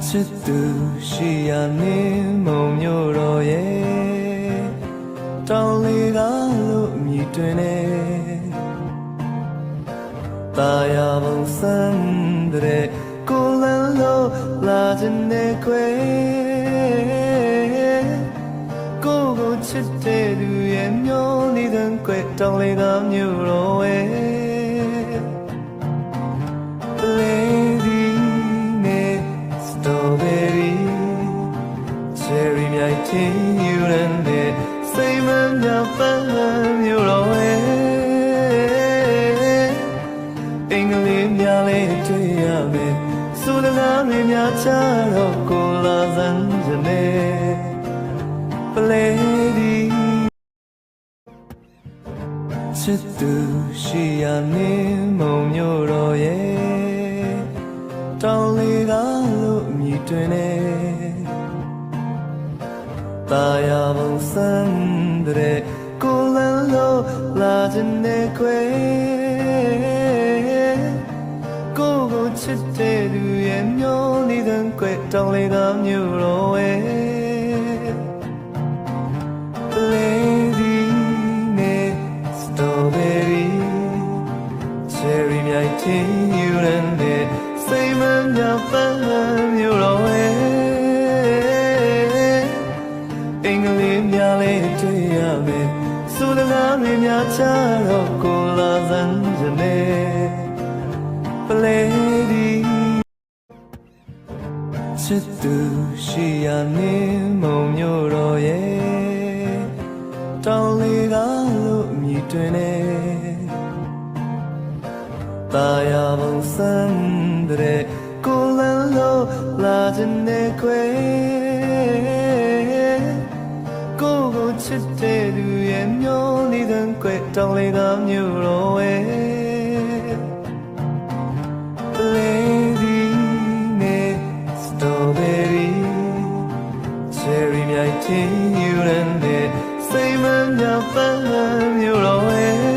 ချစ်သူရှိရနေမုံမျိုးတော်ရဲ့တောင်းလေးကလို့မြည်တွင်နေတာယာပုံစံတဲ့ကိုလန်းလို့လာခြင်းနဲ့ခွေကိုချစ်တဲ့သူရဲ့မျိုးနေတဲ့ခွေတောင်းလေးကမျိုးတော်ရဲ့Cherry might take you and it same and your fun you're away England ya late to yame so the love in your child of colas and jane lady Chitu she ani mom your ye Don't leave out me toတာယာပုံစံတဲ့ကိုလန်းလို့လာခြင်းနဲ့ခွေကိုချစ်တဲ့သူရဲ့မျိုးနေတဲ့ခွေတောင်းလေးကမျိုးတော်ရဲ့ Lady နဲ့ Strawberry Cherry မြိုက်ချင်းယူတဲ့စိတ်မမြောက်ပန်းမျိုးတော်ရဲ့So the love in your child of colas and jane Lady Chitu she ani mom your ye Don't leave out me to ne Taya bon sandre colan lo la jane kweချစ်တဲ့သူရဲ့မျိုးနေတဲ့ခွေတောင်းလေးကမျိုးတော်ရဲ့ Lady နဲ့ Strawberry Cherry မြိုက်ချင်းယူတဲ့စိတ်မမြောက်ပန်းမျိုးတော်ရဲ့